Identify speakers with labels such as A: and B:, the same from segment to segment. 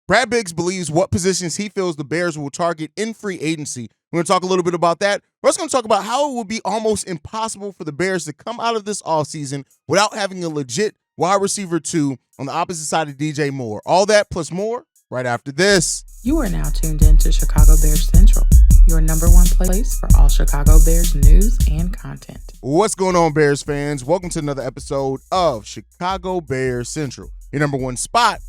A: Brad Biggs believes what positions he feels the Bears will target in free agency. We're going to talk a little bit about that. We're also going to talk about how it will be almost impossible for the Bears to come out of this offseason without having a legit wide receiver 2 on the opposite side of DJ Moore. All that plus more right after this.
B: You are now tuned in to Chicago Bears Central, your number one place for all Chicago Bears news and content.
A: What's going on, Bears fans? Welcome to another episode of Chicago Bears Central, your number one spot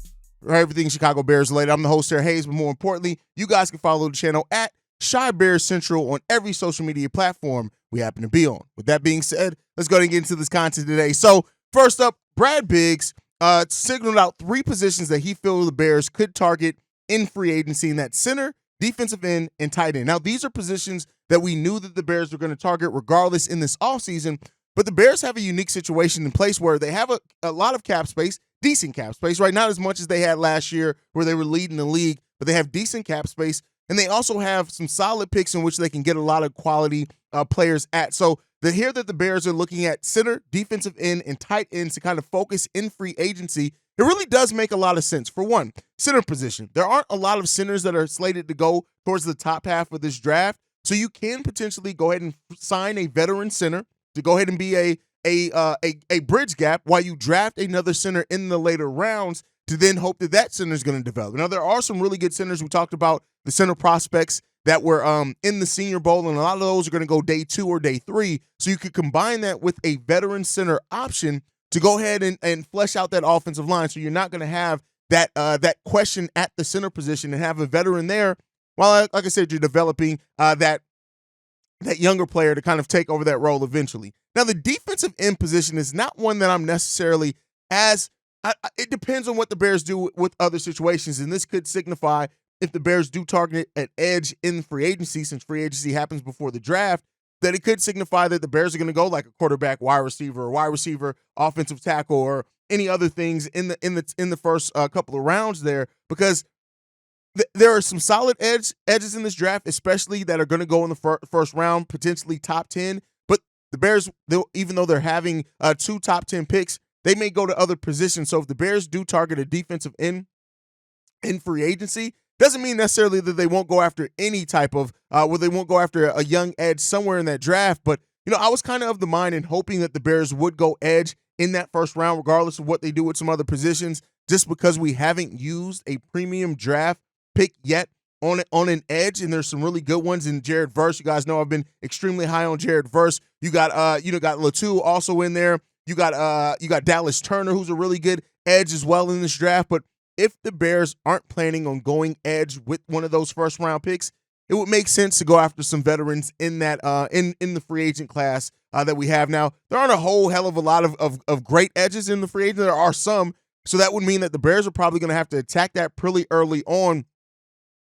A: for everything Chicago Bears related. I'm the host here, Haize, but more importantly, you guys can follow the channel at Chi Bears Central on every social media platform we happen to be on. With that being said, let's go ahead and get into this content today. So first up, Brad Biggs signaled out 3 positions that he feels the Bears could target in free agency, and that's center, defensive end, and tight end. Now, these are positions that we knew that the Bears were going to target regardless in this offseason, but the Bears have a unique situation in place where they have a lot of cap space, decent cap space, right? Not as much as they had last year where they were leading the league, but they have decent cap space, and they also have some solid picks in which they can get a lot of quality players at. So here that the Bears are looking at center, defensive end, and tight ends to kind of focus in free agency, it really does make a lot of sense. For one, center position. There aren't a lot of centers that are slated to go towards the top half of this draft, so you can potentially go ahead and sign a veteran center to go ahead and be a bridge gap while you draft another center in the later rounds to then hope that that center is going to develop. Now, there are some really good centers. We talked about the center prospects that were in the Senior Bowl, and a lot of those are going to go day 2 or day 3. So you could combine that with a veteran center option to go ahead and flesh out that offensive line. So you're not going to have that question at the center position and have a veteran there while, like I said, you're developing that younger player to kind of take over that role eventually. Now, the defensive end position is not one that I'm necessarily it depends on what the Bears do with other situations, and this could signify if the Bears do target an edge in free agency, since free agency happens before the draft, that it could signify that the Bears are going to go like a quarterback, wide receiver, offensive tackle, or any other things in the first couple of rounds there, because there are some solid edges in this draft, especially that are going to go in the first round, potentially top 10. But the Bears, even though they're having 2 top 10 picks, they may go to other positions. So if the Bears do target a defensive end in free agency, doesn't mean necessarily that they won't go after any type of they won't go after a young edge somewhere in that draft. But, I was kind of the mind and hoping that the Bears would go edge in that first round, regardless of what they do with some other positions, just because we haven't used a premium draft pick yet on an edge. And there's some really good ones in Jared Verse. You guys know I've been extremely high on Jared Verse. You got got Latu also in there. You got Dallas Turner, who's a really good edge as well in this draft. But if the Bears aren't planning on going edge with one of those first round picks, it would make sense to go after some veterans in that in the free agent class that we have now. There aren't a whole hell of a lot of great edges in the free agent. There are some, so that would mean that the Bears are probably going to have to attack that pretty early on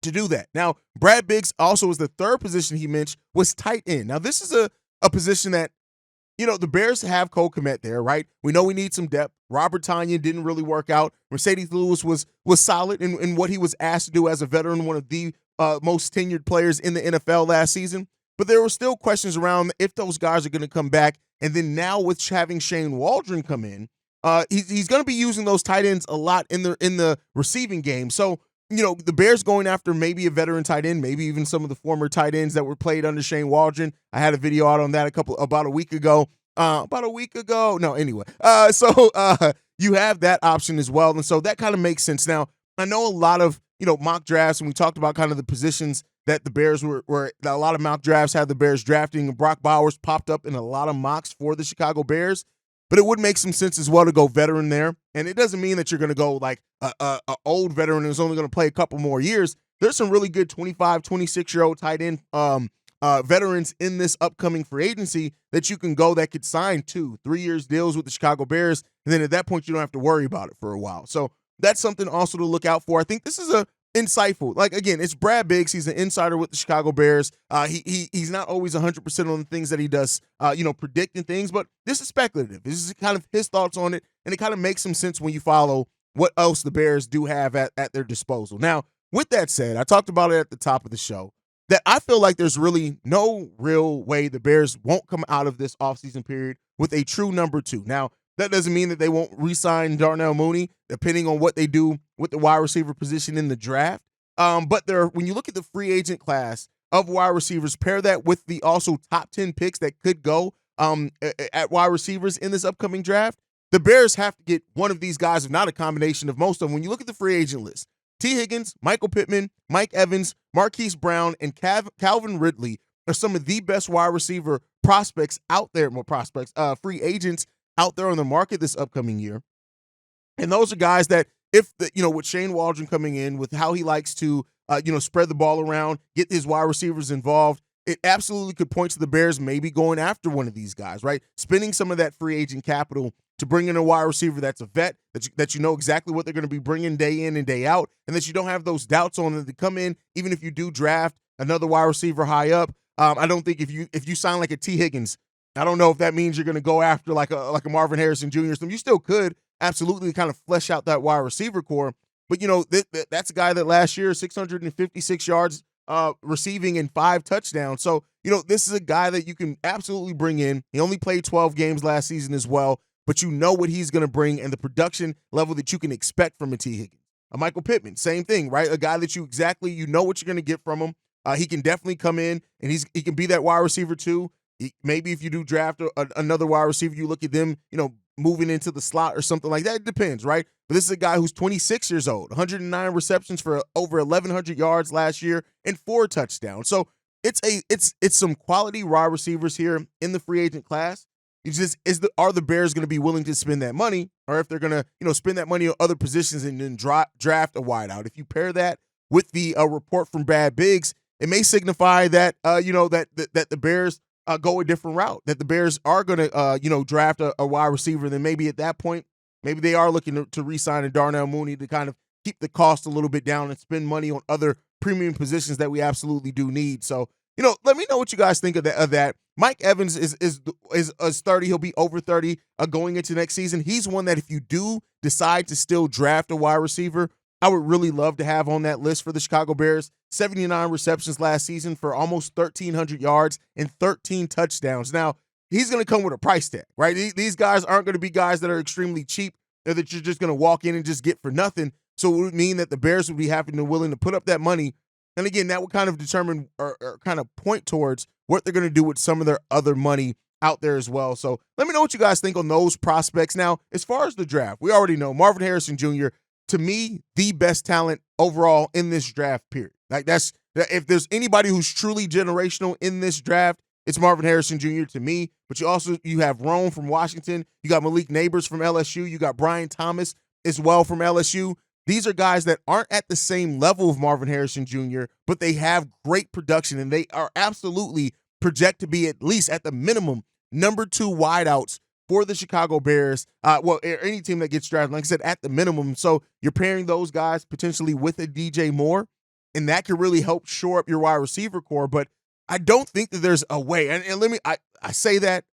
A: to do that. Now, Brad Biggs also was the third position he mentioned was tight end. Now, this is a position that the Bears have Cole Kmet there, right? We know we need some depth. Robert Tonyan didn't really work out. Mercedes Lewis was solid in what he was asked to do as a veteran, one of the most tenured players in the NFL last season. But there were still questions around if those guys are going to come back. And then now with having Shane Waldron come in, he's going to be using those tight ends a lot in the receiving game. So, the Bears going after maybe a veteran tight end, maybe even some of the former tight ends that were played under Shane Waldron. I had a video out on that about a week ago. No, anyway. So you have that option as well. And so that kind of makes sense. Now, I know a lot of, mock drafts, and we talked about kind of the positions that the Bears were a lot of mock drafts had the Bears drafting, and Brock Bowers popped up in a lot of mocks for the Chicago Bears. But it would make some sense as well to go veteran there. And it doesn't mean that you're going to go like a old veteran who's only going to play a couple more years. There's some really good 25, 26-year-old tight end veterans in this upcoming free agency that you can go that could sign 2-3 years deals with the Chicago Bears. And then at that point, you don't have to worry about it for a while. So that's something also to look out for. I think this is insightful. Like, again, it's Brad Biggs. He's an insider with the Chicago Bears. He's not always 100% on the things that he does, predicting things, but this is speculative. This is kind of his thoughts on it, and it kind of makes some sense when you follow what else the Bears do have at their disposal. Now, with that said, I talked about it at the top of the show, that I feel like there's really no real way the Bears won't come out of this offseason period with a true number 2. Now, That doesn't mean that they won't re-sign Darnell Mooney, depending on what they do with the wide receiver position in the draft. But when you look at the free agent class of wide receivers, pair that with the also top 10 picks that could go at wide receivers in this upcoming draft, the Bears have to get one of these guys, if not a combination of most of them. When you look at the free agent list, T. Higgins, Michael Pittman, Mike Evans, Marquise Brown, and Calvin Ridley are some of the best wide receiver prospects out there, free agents out there on the market this upcoming year. And those are guys that, with Shane Waldron coming in, with how he likes to, spread the ball around, get his wide receivers involved, it absolutely could point to the Bears maybe going after one of these guys, right? Spending some of that free agent capital to bring in a wide receiver that's a vet, that you know exactly what they're going to be bringing day in and day out, and that you don't have those doubts on them to come in, even if you do draft another wide receiver high up. I don't think if you sign like a T. Higgins, I don't know if that means you're going to go after like a Marvin Harrison Jr. So you still could absolutely kind of flesh out that wide receiver core. But, that's a guy that last year, 656 yards receiving and 5 touchdowns. So, this is a guy that you can absolutely bring in. He only played 12 games last season as well, but you know what he's going to bring and the production level that you can expect from a T. Higgins. A Michael Pittman, same thing, right? A guy that you know what you're going to get from him. He can definitely come in, and he can be that wide receiver too. Maybe if you do draft another wide receiver, you look at them, moving into the slot or something like that. It depends, right? But this is a guy who's 26 years old, 109 receptions for over 1,100 yards last year and 4 touchdowns. So it's some quality wide receivers here in the free agent class. It's just are the Bears going to be willing to spend that money, or if they're going to spend that money on other positions and then draft a wideout? If you pair that with the report from Brad Biggs, it may signify that that the Bears go a different route, that the Bears are going to, draft a wide receiver. Then maybe at that point, maybe they are looking to re-sign a Darnell Mooney to kind of keep the cost a little bit down and spend money on other premium positions that we absolutely do need. So, let me know what you guys think of that. Mike Evans is 30. He'll be over 30 going into next season. He's one that if you do decide to still draft a wide receiver, I would really love to have on that list for the Chicago Bears. 79 receptions last season for almost 1,300 yards and 13 touchdowns. Now, he's going to come with a price tag, right? These guys aren't going to be guys that are extremely cheap or that you're just going to walk in and just get for nothing. So it would mean that the Bears would be happy and willing to put up that money. And again, that would kind of determine or kind of point towards what they're going to do with some of their other money out there as well. So let me know what you guys think on those prospects. Now, as far as the draft, we already know Marvin Harrison Jr., to me, the best talent overall in this draft period. Like if there's anybody who's truly generational in this draft, it's Marvin Harrison Jr. to me. But you have Rome from Washington. You got Malik Neighbors from LSU. You got Brian Thomas as well from LSU. These are guys that aren't at the same level of Marvin Harrison Jr., but they have great production, and they are absolutely project to be at least at the minimum number 2 wideouts for the Chicago Bears, any team that gets drafted, like I said, at the minimum. So you're pairing those guys potentially with a DJ Moore, and that could really help shore up your wide receiver core. But I don't think that there's a way. And I say that,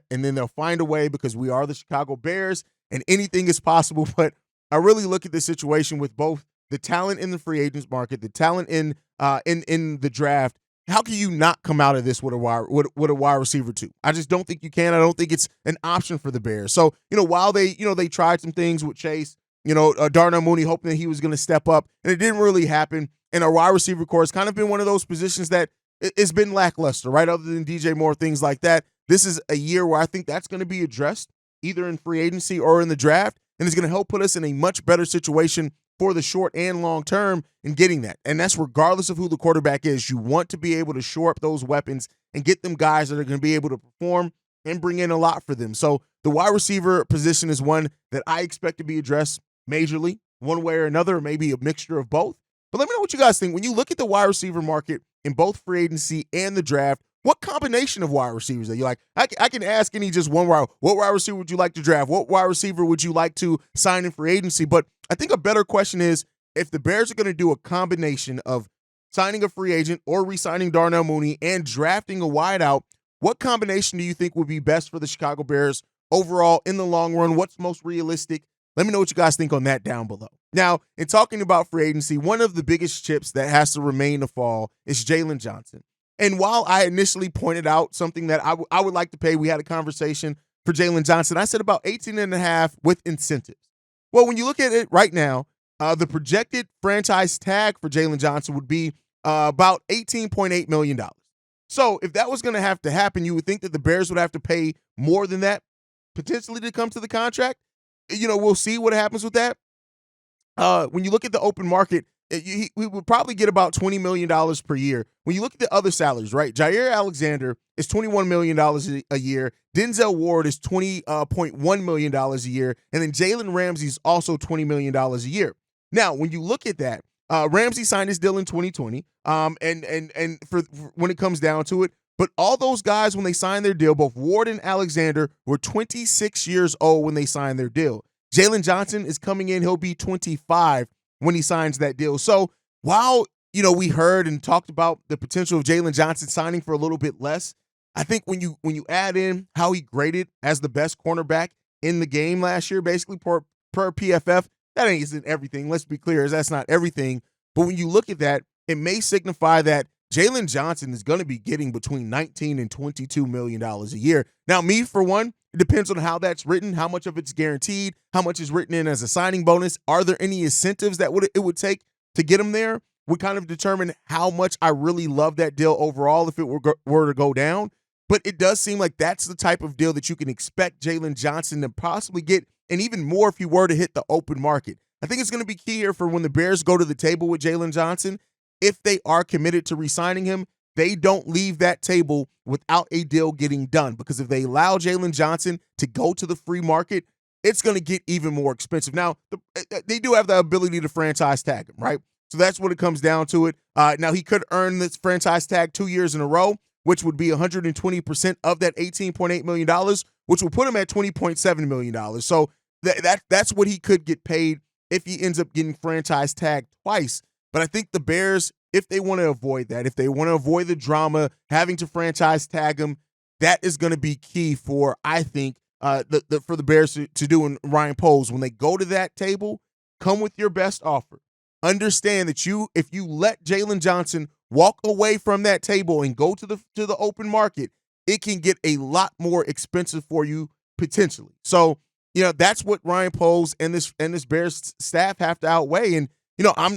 A: and then they'll find a way because we are the Chicago Bears, and anything is possible. But I really look at this situation with both the talent in the free agents market, the talent in the draft. How can you not come out of this with a wide receiver too? I just don't think you can. I don't think it's an option for the Bears. So, while they tried some things with Chase, Darnell Mooney hoping that he was going to step up, and it didn't really happen. And our wide receiver core has kind of been one of those positions that it's been lackluster, right? Other than DJ Moore, things like that. This is a year where I think that's going to be addressed either in free agency or in the draft, and it's going to help put us in a much better situation for the short and long term in getting that. And that's regardless of who the quarterback is. You want to be able to shore up those weapons and get them guys that are going to be able to perform and bring in a lot for them. So the wide receiver position is one that I expect to be addressed majorly, one way or another, or maybe a mixture of both. But let me know what you guys think. When you look at the wide receiver market in both free agency and the draft, what combination of wide receivers are you like? I can ask any just one wide. What wide receiver would you like to draft? What wide receiver would you like to sign in free agency? But I think a better question is, if the Bears are going to do a combination of signing a free agent or re-signing Darnell Mooney and drafting a wideout, what combination do you think would be best for the Chicago Bears overall in the long run? What's most realistic? Let me know what you guys think on that down below. Now, in talking about free agency, one of the biggest chips that has to remain to fall is Jaylon Johnson. And while I initially pointed out something that I would like to pay, we had a conversation for Jaylon Johnson. I said about 18 and a half with incentives. Well, when you look at it right now, the projected franchise tag for Jaylon Johnson would be about $18.8 million. So if that was going to have to happen, you would think that the Bears would have to pay more than that potentially to come to the contract. We'll see what happens with that. When you look at the open market, we would probably get about $20 million per year. When you look at the other salaries, right? Jair Alexander is $21 million a year. Denzel Ward is $20.1 million a year. And then Jalen Ramsey is also $20 million a year. Now, when you look at that, Ramsey signed his deal in 2020. And for when it comes down to it, but all those guys, when they signed their deal, both Ward and Alexander were 26 years old when they signed their deal. Jaylon Johnson is coming in. He'll be 25 when he signs that deal. So while, we heard and talked about the potential of Jaylon Johnson signing for a little bit less, I think when you add in how he graded as the best cornerback in the game last year, basically per PFF, that isn't everything. Let's be clear, that's not everything. But when you look at that, it may signify that Jaylon Johnson is going to be getting between $19 and $22 million a year. Now, me, for one, it depends on how that's written, how much of it's guaranteed, how much is written in as a signing bonus. Are there any incentives that it would take to get him there? Would kind of determine how much I really love that deal overall if it were to go down. But it does seem like that's the type of deal that you can expect Jaylon Johnson to possibly get, and even more if he were to hit the open market. I think it's going to be key here for when the Bears go to the table with Jaylon Johnson. If they are committed to re-signing him, they don't leave that table without a deal getting done, because if they allow Jaylon Johnson to go to the free market, it's going to get even more expensive. Now, they do have the ability to franchise tag him, right? So that's what it comes down to it. Now, he could earn this franchise tag 2 years in a row, which would be 120% of that $18.8 million, which will put him at $20.7 million. So that's what he could get paid if he ends up getting franchise tagged twice. But I think the Bears, if they want to avoid that, if they want to avoid the drama, having to franchise tag him, that is going to be key for, I think, for the Bears to do in Ryan Poles. When they go to that table, come with your best offer. Understand that if you let Jaylon Johnson walk away from that table and go to the open market, it can get a lot more expensive for you potentially. So, that's what Ryan Poles and this Bears staff have to outweigh. And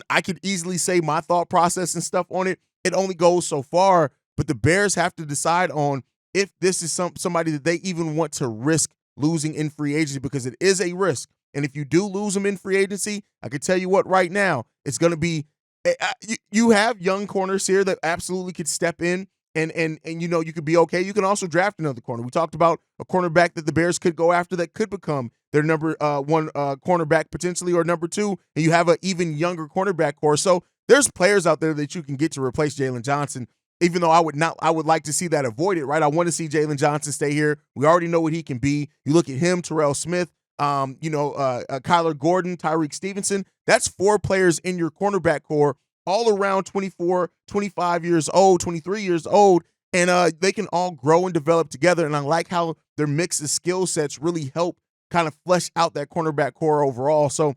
A: I could easily say my thought process and stuff on it. It only goes so far, but the Bears have to decide on if this is somebody that they even want to risk losing in free agency, because it is a risk. And if you do lose them in free agency, I can tell you what, right now, it's going to be you have young corners here that absolutely could step in and you could be okay. You can also draft another corner. We talked about a cornerback that the Bears could go after that could become their number one cornerback potentially, or number two, and you have an even younger cornerback core. So there's players out there that you can get to replace Jaylon Johnson, even though I would like to see that avoided, right? I want to see Jaylon Johnson stay here. We already know what he can be. You look at him, Terrell Smith, Kyler Gordon, Tyreek Stevenson. That's 4 players in your cornerback core, all around 24, 25 years old, 23 years old, and they can all grow and develop together. And I like how their mix of skill sets really help kind of flesh out that cornerback core overall. So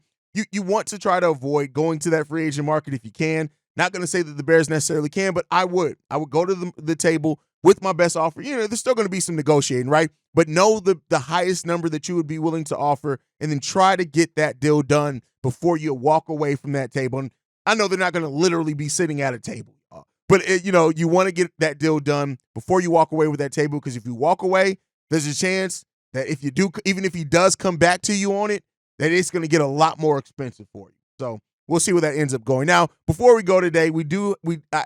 A: you want to try to avoid going to that free agent market if you can. Not going to say that the Bears necessarily can, but I would go to the table with my best offer. There's still going to be some negotiating, right? But know the highest number that you would be willing to offer, and then try to get that deal done before you walk away from that table. And I know they're not going to literally be sitting at a table, but you want to get that deal done before you walk away with that table, because if you walk away, there's a chance that if you do, even if he does come back to you on it, that it's going to get a lot more expensive for you. So we'll see where that ends up going. Now, before we go today,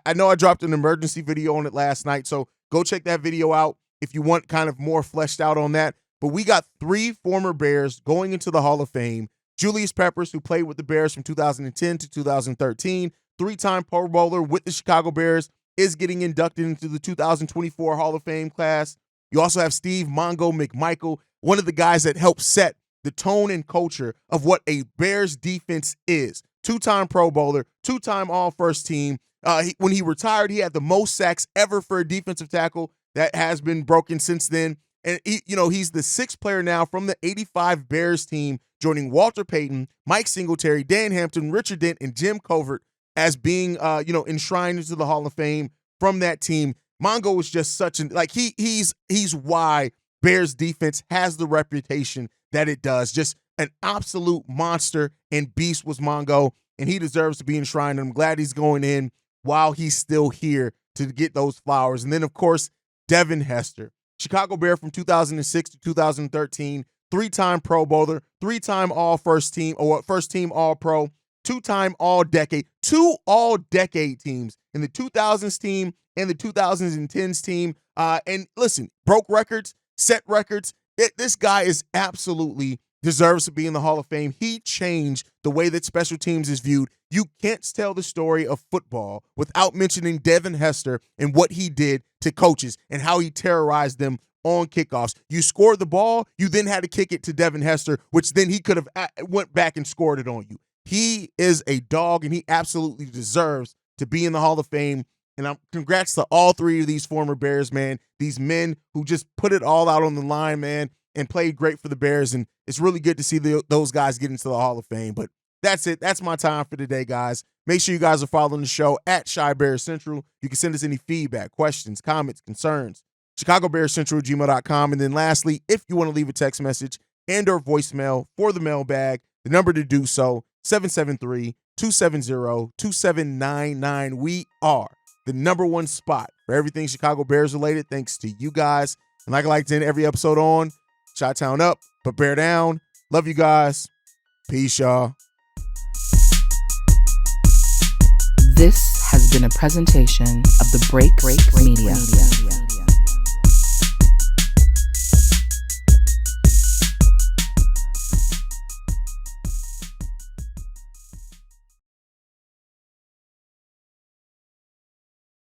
A: I know I dropped an emergency video on it last night, so go check that video out if you want kind of more fleshed out on that. But we got 3 former Bears going into the Hall of Fame. Julius Peppers, who played with the Bears from 2010 to 2013, 3-time Pro Bowler with the Chicago Bears, is getting inducted into the 2024 Hall of Fame class. You also have Steve Mongo McMichael, one of the guys that helped set the tone and culture of what a Bears defense is. 2-time Pro Bowler, 2-time All-First Team. When he retired, he had the most sacks ever for a defensive tackle. That has been broken since then. And he's the 6th player now from the 85 Bears team, joining Walter Payton, Mike Singletary, Dan Hampton, Richard Dent, and Jim Covert as being enshrined into the Hall of Fame from that team. Mongo was just such he's why Bears defense has the reputation that it does. Just an absolute monster and beast was Mongo, and he deserves to be enshrined. I'm glad he's going in while he's still here to get those flowers. And then, of course, Devin Hester, Chicago Bear from 2006 to 2013, three-time Pro Bowler, three-time All-First Team, or first-team All-Pro, two-time All-Decade, two All-Decade teams in the 2000s team and the 2010s team. And listen, broke records, set records. This guy is absolutely deserves to be in the Hall of Fame. He changed the way that special teams is viewed. You can't tell the story of football without mentioning Devin Hester and what he did to coaches and how he terrorized them on kickoffs. You scored the ball, you then had to kick it to Devin Hester, which then he could have went back and scored it on you. He is a dog, and he absolutely deserves to be in the Hall of Fame. And congrats to all three of these former Bears, man. These men who just put it all out on the line, man, and played great for the Bears. And it's really good to see those guys get into the Hall of Fame. But that's it. That's my time for today, guys. Make sure you guys are following the show at Shy Bears Central. You can send us any feedback, questions, comments, concerns, ChicagoBearsCentral@gmail.com. And then lastly, if you want to leave a text message and or voicemail for the mailbag, the number to do so, 773-270-2799. We are the number one spot for everything Chicago Bears related, thanks to you guys. And like I like to end every episode on, Chi-Town up, but bear down. Love you guys. Peace, y'all.
B: This has been a presentation of the Break Media.